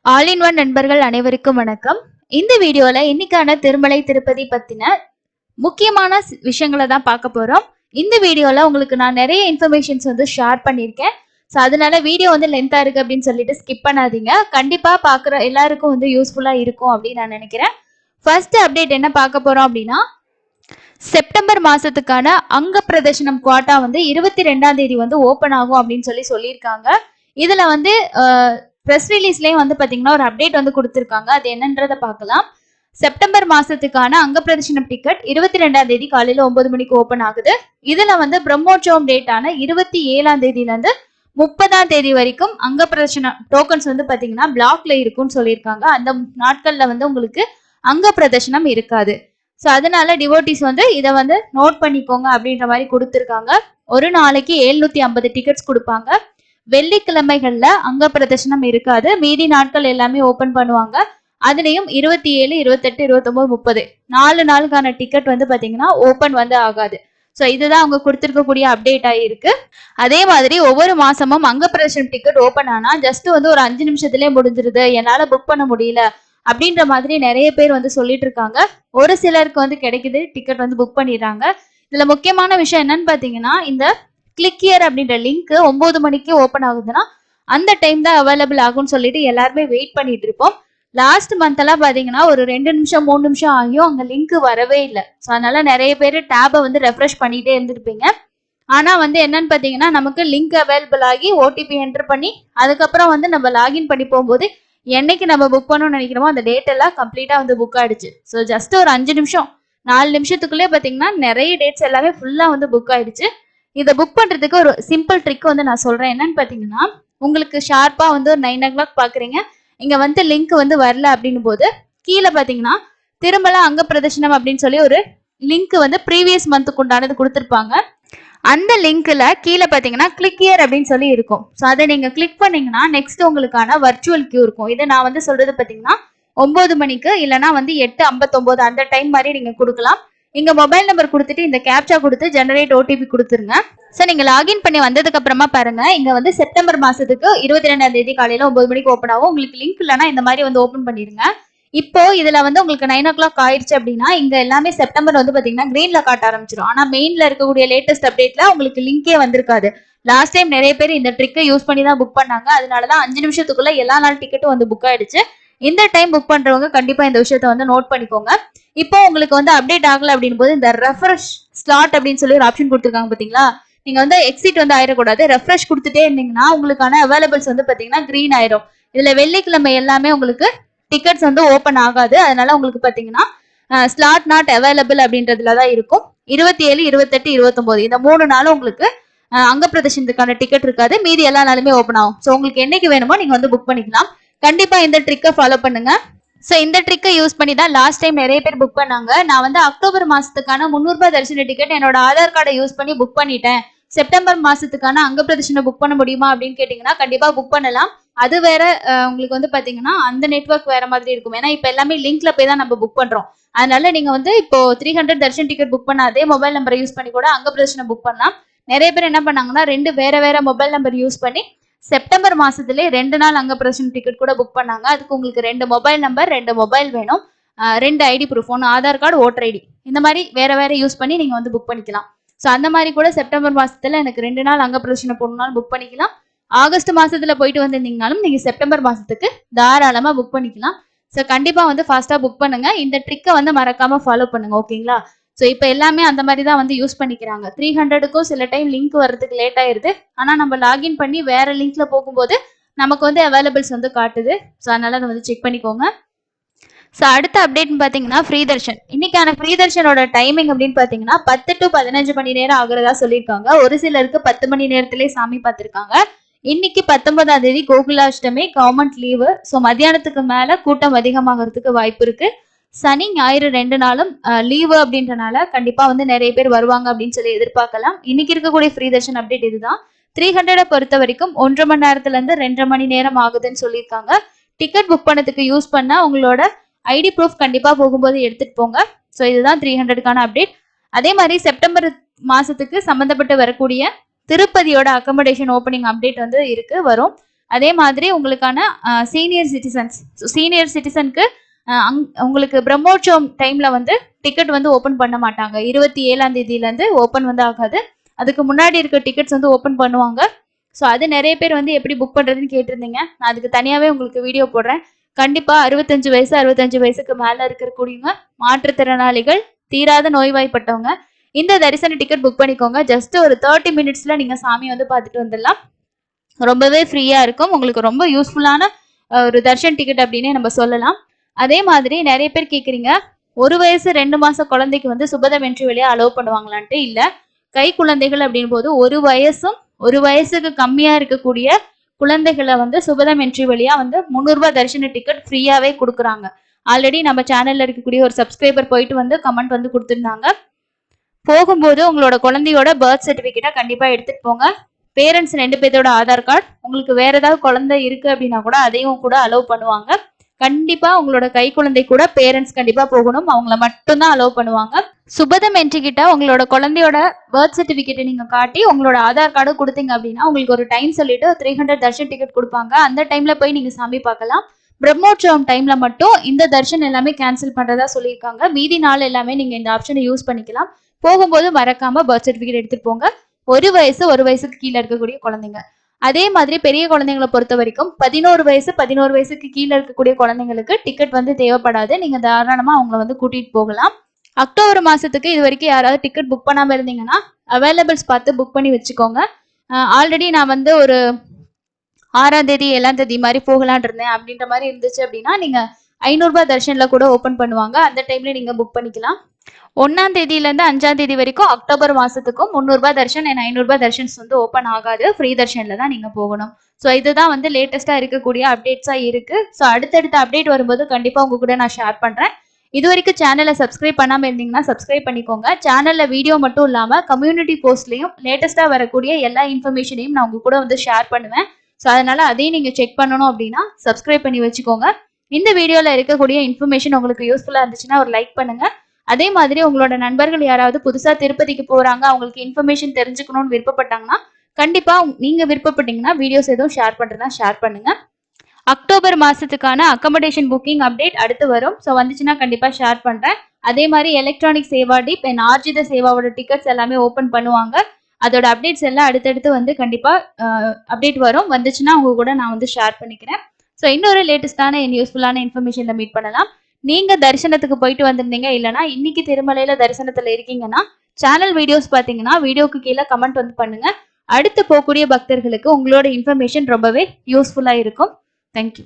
All in one நண்பர்கள் அனைவருக்கும் வணக்கம். இந்த வீடியோல இன்னைக்கான திருமலை திருப்பதி பத்தின முக்கியமான விஷயங்களை தான் பார்க்க போறோம். இந்த வீடியோல உங்களுக்கு நான் நிறைய இன்ஃபர்மேஷன்ஸ் வந்து ஷேர் பண்ணியிருக்கேன். ஸோ அதனால வீடியோ வந்து லென்த்தா இருக்கு அப்படின்னு சொல்லிட்டு ஸ்கிப் பண்ணாதீங்க. கண்டிப்பா பார்க்குற எல்லாருக்கும் வந்து யூஸ்ஃபுல்லா இருக்கும் அப்படின்னு நான் நினைக்கிறேன். ஃபர்ஸ்ட் அப்டேட் என்ன பார்க்க போறோம் அப்படின்னா, செப்டம்பர் மாசத்துக்கான அங்க பிரதர்ஷனம் குவாட்டா வந்து 22ஆம் தேதி வந்து ஓப்பன் ஆகும் அப்படின்னு சொல்லியிருக்காங்க. இதுல வந்து ப்ரெஸ் ரிலீஸ்லயும் வந்து பாத்தீங்கன்னா ஒரு அப்டேட் வந்து கொடுத்துருக்காங்க. அது என்னன்றத பார்க்கலாம். செப்டம்பர் மாசத்துக்கான அங்க பிரதர்ஷனம் டிக்கெட் 22ஆம் தேதி காலையில 9 மணிக்கு ஓபன் ஆகுது. இதுல வந்து பிரம்மோற்சவம் டேட்டான 27ஆம் தேதியில இருந்து 30ஆம் தேதி வரைக்கும் அங்க பிரதர்ஷன டோக்கன்ஸ் வந்து பாத்தீங்கன்னா பிளாக்ல இருக்கும்னு சொல்லியிருக்காங்க. அந்த நாட்கள்ல வந்து உங்களுக்கு அங்க பிரதர்ஷனம் இருக்காது. ஸோ அதனால டிவோட்டிஸ் வந்து இதை வந்து நோட் பண்ணிக்கோங்க அப்படின்ற மாதிரி கொடுத்துருக்காங்க. ஒரு நாளைக்கு 750 டிக்கெட்ஸ் கொடுப்பாங்க. வெள்ளிக்கிழமைகள்ல அங்க பிரதர்ஷனம் இருக்காது. மீதி நாட்கள் எல்லாமே ஓபன் பண்ணுவாங்க. அதுலயும் 27, 28, 29, 30 4 நாளுக்கான டிக்கெட் வந்து பாத்தீங்கன்னா ஓபன் வந்து ஆகாது. ஸோ இதுதான் அவங்க கொடுத்திருக்கக்கூடிய அப்டேட் ஆயிருக்கு. அதே மாதிரி ஒவ்வொரு மாசமும் அங்க பிரதர்ஷனம் டிக்கெட் ஓபன் ஆனா ஜஸ்ட் வந்து ஒரு 5 நிமிஷத்துலயே முடிஞ்சிருது, என்னால புக் பண்ண முடியல அப்படின்ற மாதிரி நிறைய பேர் வந்து சொல்லிட்டு இருக்காங்க. ஒரு சிலருக்கு வந்து கிடைக்குது, டிக்கெட் வந்து புக் பண்ணிடுறாங்க. இதுல முக்கியமான விஷயம் என்னன்னு பாத்தீங்கன்னா, இந்த கிளிக் ஹியர் அப்படின்ற லிங்க் 9 மணிக்கு ஓப்பன் ஆகுதுன்னா அந்த டைம் தான் அவைலபிள் ஆகும்னு சொல்லிட்டு எல்லாருமே வெயிட் பண்ணிட்டு இருப்போம். லாஸ்ட் மந்த் எல்லாம் பாத்தீங்கன்னா ஒரு 2 நிமிஷம் 3 நிமிஷம் ஆகியும் அங்க லிங்க் வரவே இல்லை. ஸோ அதனால நிறைய பேர் டேபை வந்து ரெஃப்ரெஷ் பண்ணிட்டே இருந்திருப்பீங்க. ஆனா வந்து என்னன்னு பாத்தீங்கன்னா, நமக்கு லிங்க் அவைலபிள் ஆகி ஓடிபி என்டர் பண்ணி அதுக்கப்புறம் வந்து நம்ம லாகின் பண்ணி போகும்போது என்னைக்கு நம்ம புக் பண்ணணும்னு நினைக்கிறோமோ அந்த டேட் எல்லாம் கம்ப்ளீட்டா வந்து புக் ஆயிடுச்சு. ஸோ ஜஸ்ட் ஒரு 5 நிமிஷம் 4 நிமிஷத்துக்குள்ளே பாத்தீங்கன்னா நிறைய டேட்ஸ் எல்லாமே ஃபுல்லா வந்து புக் ஆயிடுச்சு. இதை புக் பண்றதுக்கு ஒரு சிம்பிள் ட்ரிக் வந்து நான் சொல்றேன். என்னன்னு பாத்தீங்கன்னா, உங்களுக்கு ஷார்ப்பா வந்து ஒரு 9 o'clock பாக்குறீங்க, இங்க வந்து லிங்க் வந்து வரல அப்படின்னும் போது கீழே பாத்தீங்கன்னா திருமலா அங்க பிரதர்ஷனம் அப்படின்னு சொல்லி ஒரு லிங்க் வந்து ப்ரீவியஸ் மந்த்துக்கு உண்டானது கொடுத்துருப்பாங்க. அந்த லிங்க்ல கீழே பாத்தீங்கன்னா கிளிக் ஹியர் அப்படின்னு சொல்லி இருக்கும். ஸோ அதை நீங்க கிளிக் பண்ணீங்கன்னா நெக்ஸ்ட் உங்களுக்கான வர்ச்சுவல் கியூ இருக்கும். இதை நான் வந்து சொல்றது பாத்தீங்கன்னா 9 மணிக்கு இல்லைன்னா வந்து 8:59 அந்த டைம் மாதிரி நீங்க கொடுக்கலாம். இங்க மொபைல் நம்பர் கொடுத்துட்டு இந்த கேப்சா கொடுத்து ஜெனரேட் ஓடிபி கொடுத்துருங்க. சார் நீங்க லாகின் பண்ணி வந்ததுக்கு அப்புறமா பாருங்க, இங்க வந்து செப்டம்பர் மாசத்துக்கு 22ஆம் தேதி காலையில 9 மணிக்கு ஓப்பன் ஆகும். உங்களுக்கு லிங்க் இல்லைன்னா இந்த மாதிரி வந்து ஓப்பன் பண்ணிருங்க. இப்போ இதுல வந்து உங்களுக்கு 9 o'clock ஆயிடுச்சு அப்படின்னா இங்க எல்லாமே செப்டம்பர் வந்து பாத்தீங்கன்னா கிரீன்ல காட்ட ஆரம்பிச்சிடும். ஆனா மெயின்ல இருக்கக்கூடிய லேட்டஸ்ட் அப்டேட்ல உங்களுக்கு லிங்கே வந்திருக்காது. லாஸ்ட் டைம் நிறைய பேர் இந்த ட்ரிக்கை யூஸ் பண்ணி தான் புக் பண்ணாங்க. அதனாலதான் 5 நிமிஷத்துக்குள்ள எல்லா நாள் டிக்கெட்டும் வந்து புக் ஆயிடுச்சு. இந்த டைம் புக் பண்றவங்க கண்டிப்பா இந்த விஷயத்த வந்து நோட் பண்ணிக்கோங்க. இப்போ உங்களுக்கு வந்து அப்டேட் ஆகல அப்படின்னு போது இந்த ரெஃப்ரெஷ் ஸ்லாட் அப்படின்னு சொல்லி ஒரு ஆப்ஷன் கொடுத்துருக்காங்க பாத்தீங்களா. நீங்க வந்து எக்ஸிட் வந்து ஆயிடக்கூடாது. ரெஃப்ரெஷ் கொடுத்துட்டே இருந்தீங்கன்னா உங்களுக்கான அவைலபிள்ஸ் வந்து பாத்தீங்கன்னா கிரீன் ஆயிரும். இதுல வெள்ளிக்கிழமை எல்லாமே உங்களுக்கு டிக்கெட்ஸ் வந்து ஓப்பன் ஆகாது. அதனால உங்களுக்கு பாத்தீங்கன்னா ஸ்லாட் நாட் அவைலபிள் அப்படின்றதுல தான் இருக்கும். 27, 28, 29 இந்த 3 நாளும் உங்களுக்கு அங்க பிரதர்ஷனத்துக்கான டிக்கெட் இருக்காது. மீதி எல்லா நாளுமே ஓப்பன் ஆகும். ஸோ உங்களுக்கு என்னைக்கு வேணுமோ நீங்க வந்து புக் பண்ணிக்கலாம். கண்டிப்பா இந்த ட்ரிக்கை ஃபாலோ பண்ணுங்க. ஸோ இந்த ட்ரிக்கை யூஸ் பண்ணி தான் லாஸ்ட் டைம் நிறைய பேர் புக் பண்ணாங்க. நான் வந்து அக்டோபர் மாசத்துக்கான 300 ரூபாய் தரிசன டிக்கெட் என்னோட ஆதார் கார்டை யூஸ் பண்ணி புக் பண்ணிட்டேன். செப்டம்பர் மாசத்துக்கான அங்க பிரதர்ஷனை புக் பண்ண முடியுமா அப்படின்னு கேட்டீங்கன்னா கண்டிப்பா புக் பண்ணலாம். அது வேற உங்களுக்கு வந்து பாத்தீங்கன்னா அந்த நெட்வொர்க் வேற மாதிரி இருக்கும். ஏன்னா இப்ப எல்லாமே லிங்க்ல போய் தான் நம்ம புக் பண்றோம். அதனால நீங்க வந்து இப்போ 300 தர்ஷன் டிக்கெட் புக் பண்ண அதே மொபைல் நம்பரை யூஸ் பண்ணி கூட அங்க பிரதர்ஷனை புக் பண்ணலாம். நிறைய பேர் என்ன பண்ணாங்கன்னா 2 வேற மொபைல் நம்பர் யூஸ் பண்ணி செப்டம்பர் மாசத்துலேயே 2 நாள் அங்க பிரதர்ஷன் டிக்கெட் கூட புக் பண்ணாங்க. அதுக்கு உங்களுக்கு 2 மொபைல் நம்பர் 2 மொபைல் வேணும், 2 ஐடி ப்ரூஃப், ஒன்று ஆதார் கார்டு, ஓட்டர் ஐடி, இந்த மாதிரி வேற யூஸ் பண்ணி நீங்க வந்து புக் பண்ணிக்கலாம். ஸோ அந்த மாதிரி கூட செப்டம்பர் மாசத்துல எனக்கு 2 நாள் அங்க பிரதர்ஷனை போடணும்னாலும் புக் பண்ணிக்கலாம். ஆகஸ்ட் மாசத்துல போயிட்டு வந்திருந்தீங்கனாலும் நீங்க செப்டம்பர் மாசத்துக்கு தாராளமா புக் பண்ணிக்கலாம். ஸோ கண்டிப்பா வந்து ஃபாஸ்டா புக் பண்ணுங்க. இந்த ட்ரிக்கை வந்து மறக்காம ஃபாலோ பண்ணுங்க. ஓகேங்களா. ஸோ இப்போ எல்லாமே அந்த மாதிரி தான் வந்து யூஸ் பண்ணிக்கிறாங்க. 300க்கும் சில டைம் லிங்க் வர்றதுக்கு லேட் ஆயிருது. ஆனா நம்ம லாகின் பண்ணி வேற லிங்க்ல போகும்போது நமக்கு வந்து அவைலபிள்ஸ் வந்து காட்டுது. ஸோ அதனால அதை வந்து செக் பண்ணிக்கோங்க. ஸோ அடுத்த அப்டேட்னு பார்த்தீங்கன்னா ஃப்ரீ தர்ஷன். இன்னைக்கான ஃப்ரீ தர்ஷனோட டைமிங் அப்படின்னு பார்த்தீங்கன்னா 10 to 15 மணி நேரம் ஆகுறதா சொல்லியிருக்காங்க. ஒரு சிலருக்கு 10 மணி நேரத்திலேயே சாமி பார்த்துருக்காங்க. இன்னைக்கு 19ஆம் தேதி கோகுலாஷ்டமி, கவர்மெண்ட் லீவு. ஸோ மத்தியானத்துக்கு மேல கூட்டம் அதிகமாகிறதுக்கு வாய்ப்பு இருக்கு. சனி ஞாயிறு 2 நாளும் லீவு அப்படின்றனால கண்டிப்பா வந்து நிறைய பேர் வருவாங்க அப்படின்னு சொல்லி எதிர்பார்க்கலாம். இன்னைக்கு இருக்கக்கூடிய ஃப்ரீ தர்ஷன் அப்டேட் இதுதான். 300 பொறுத்த வரைக்கும் 1.5 மணி நேரத்துல இருந்து 2.5 மணி நேரம் ஆகுதுன்னு சொல்லியிருக்காங்க. டிக்கெட் புக் பண்ணதுக்கு யூஸ் பண்ண உங்களோட ஐடி ப்ரூஃப் கண்டிப்பா போகும்போது எடுத்துட்டு போங்க. ஸோ இதுதான் 300க்கான அப்டேட். அதே மாதிரி செப்டம்பர் மாசத்துக்கு சம்பந்தப்பட்டு வரக்கூடிய திருப்பதியோட அக்கமடேஷன் ஓப்பனிங் அப்டேட் வந்து இருக்கு, வரும். அதே மாதிரி உங்களுக்கான சீனியர் சிட்டிசனுக்கு உங்களுக்கு பிரம்மோற்சவம் டைம்ல வந்து டிக்கெட் வந்து ஓபன் பண்ண மாட்டாங்க. 27ஆம் தேதியில இருந்து ஓபன் வந்து ஆகாது. அதுக்கு முன்னாடி இருக்க டிக்கெட்ஸ் வந்து ஓபன் பண்ணுவாங்க. ஸோ அது நிறைய பேர் வந்து எப்படி புக் பண்றதுன்னு கேட்டிருந்தீங்க. நான் அதுக்கு தனியாவே உங்களுக்கு வீடியோ போடுறேன். கண்டிப்பா 65 வயசுக்கு மேல இருக்கக்கூடியவங்க, மாற்றுத்திறனாளிகள், தீராத நோய்வாய்ப்பட்டவங்க இந்த தரிசன டிக்கெட் புக் பண்ணிக்கோங்க. ஜஸ்ட் ஒரு 30 மினிட்ஸ்ல நீங்க சாமி வந்து பார்த்துட்டு வந்துடலாம். ரொம்பவே ஃப்ரீயா இருக்கும். உங்களுக்கு ரொம்ப யூஸ்ஃபுல்லான ஒரு தர்ஷன் டிக்கெட் அப்படின்னு நம்ம சொல்லலாம். அதே மாதிரி நிறைய பேர் கேக்குறீங்க, 1 வயசு 2 மாச குழந்தைக்கு வந்து சுபதம் என்ட்ரி வழியா அலோவ் பண்ணுவாங்களான்ட்டு. இல்ல, கை குழந்தைகள் அப்படின் போது 1 வயசுக்கு கம்மியா இருக்கக்கூடிய குழந்தைகளை வந்து சுபதம் என்ட்ரி வழியா வந்து 300 ரூபாய் தரிசன டிக்கெட் ஃப்ரீயாவே கொடுக்குறாங்க. ஆல்ரெடி நம்ம சேனல்ல இருக்கக்கூடிய ஒரு சப்ஸ்கிரைபர் போயிட்டு வந்து கமெண்ட் வந்து கொடுத்துருந்தாங்க. போகும்போது உங்களோட குழந்தையோட பர்த் சர்டிபிகேட்டை கண்டிப்பா எடுத்துட்டு போங்க. பேரண்ட்ஸ் 2 பேர்த்தோட ஆதார் கார்டு, உங்களுக்கு வேற ஏதாவது குழந்தை இருக்கு அப்படின்னா கூட அதையும் கூட அலோவ் பண்ணுவாங்க. கண்டிப்பா உங்களோட கை குழந்தை கூட பேரண்ட்ஸ் கண்டிப்பா போகணும். அவங்கள மட்டும்தான் அலோவ் பண்ணுவாங்க. சுபதம் என்ட்ரி கிட்ட உங்களோட குழந்தையோட பர்த் சர்டிபிகேட்டை நீங்க காட்டி உங்களோட ஆதார் கார்டு கொடுத்தீங்க அப்படின்னா உங்களுக்கு ஒரு டைம் சொல்லிட்டு 300 தர்ஷன் டிக்கெட் கொடுப்பாங்க. அந்த டைம்ல போய் நீங்க சாமி பார்க்கலாம். பிரம்மோற்சவம் டைம்ல மட்டும் இந்த தர்ஷன் எல்லாமே கேன்சல் பண்றதா சொல்லியிருக்காங்க. மீதி நாள் எல்லாமே நீங்க இந்த ஆப்ஷனை யூஸ் பண்ணிக்கலாம். போகும்போது மறக்காம பர்த் சர்டிபிகேட் எடுத்துட்டு போங்க. 1 வயசுக்கு கீழே இருக்கக்கூடிய குழந்தைங்க. அதே மாதிரி பெரிய குழந்தைங்களை பொறுத்த வரைக்கும் 11 வயசுக்கு கீழே இருக்கக்கூடிய குழந்தைங்களுக்கு டிக்கெட் வந்து தேவைப்படாது. நீங்க தாராளமா அவங்கள வந்து கூட்டிட்டு போகலாம். அக்டோபர் மாசத்துக்கு இது வரைக்கும் யாராவது டிக்கெட் புக் பண்ணாம இருந்தீங்கன்னா அவைலபிள்ஸ் பார்த்து புக் பண்ணி வச்சுக்கோங்க. ஆல்ரெடி நான் வந்து ஒரு 6ஆம் தேதி 7ஆம் தேதி மாதிரி போகலான் இருந்தேன் அப்படின்ற மாதிரி இருந்துச்சு அப்படின்னா நீங்க 500 ரூபாய் தர்ஷன்ல கூட ஓபன் பண்ணுவாங்க. அந்த டைம்ல நீங்க புக் பண்ணிக்கலாம். 1ஆம் தேதியில இருந்து 5ஆம் தேதி வரைக்கும் அக்டோபர் மாசத்துக்கும் 300 ரூபாய் தர்ஷன் 500 ரூபாய் தர்ஷன்ஸ் வந்து ஓபன் ஆகாது. ஃப்ரீ தர்ஷன்ல தான் நீங்க போகணும். ஸோ இதுதான் வந்து லேட்டஸ்டா இருக்கக்கூடிய அப்டேட்ஸா இருக்கு. ஸோ அடுத்தடுத்த அப்டேட் வரும்போது கண்டிப்பா உங்க கூட நான் ஷேர் பண்றேன். இது வரைக்கும் சேனலை சப்ஸ்கிரைப் பண்ணாம இருந்தீங்கன்னா சப்ஸ்கிரைப் பண்ணிக்கோங்க. சேனல்ல வீடியோ மட்டும் இல்லாம கம்யூனிட்டி போஸ்ட்லயும் லேட்டஸ்டா வரக்கூடிய எல்லா இன்ஃபர்மேஷனையும் நான் உங்க கூட வந்து ஷேர் பண்ணுவேன். ஸோ அதனால அதையும் நீங்க செக் பண்ணணும் அப்படின்னா சப்ஸ்கிரைப் பண்ணி வச்சுக்கோங்க. இந்த வீடியோல இருக்கக்கூடிய இன்ஃபர்மேஷன் உங்களுக்கு யூஸ்ஃபுல்லா இருந்துச்சுன்னா ஒரு லைக் பண்ணுங்க. அதே மாதிரி உங்களோட நண்பர்கள் யாராவது புதுசா திருப்பதிக்கு போறாங்க, அவங்களுக்கு இன்ஃபர்மேஷன் தெரிஞ்சுக்கணும்னு விருப்பப்பட்டாங்கன்னா கண்டிப்பா நீங்க விருப்பப்பட்டீங்கன்னா வீடியோஸ் எதுவும் ஷேர் பண்றதா ஷேர் பண்ணுங்க. அக்டோபர் மாசத்துக்கான அக்கமடேஷன் புக்கிங் அப்டேட் அடுத்து வரும். ஸோ வந்துச்சுன்னா கண்டிப்பா ஷேர் பண்றேன். அதே மாதிரி electronic seva dip and Arjitha சேவாவோட டிக்கெட்ஸ் எல்லாமே ஓபன் பண்ணுவாங்க. அதோட அப்டேட்ஸ் எல்லாம் அடுத்தடுத்து வந்து கண்டிப்பா அப்டேட் வரும். வந்துச்சுன்னா உங்க கூட நான் வந்து ஷேர் பண்ணிக்கிறேன். ஸோ இன்னொரு லேட்டஸ்டான யூஸ்ஃபுல்லான இன்ஃபர்மேஷன்ல மீட் பண்ணலாம். நீங்க தரிசனத்துக்கு போயிட்டு வந்திருந்தீங்க, இல்லைன்னா இன்னைக்கு திருமலையில தரிசனத்துல இருக்கீங்கன்னா சேனல் வீடியோஸ் பாத்தீங்கன்னா வீடியோக்கு கீழே கமெண்ட் வந்து பண்ணுங்க. அடுத்து போகக்கூடிய பக்தர்களுக்கு உங்களோட இன்ஃபர்மேஷன் ரொம்பவே யூஸ்ஃபுல்லா இருக்கும். தேங்க்யூ.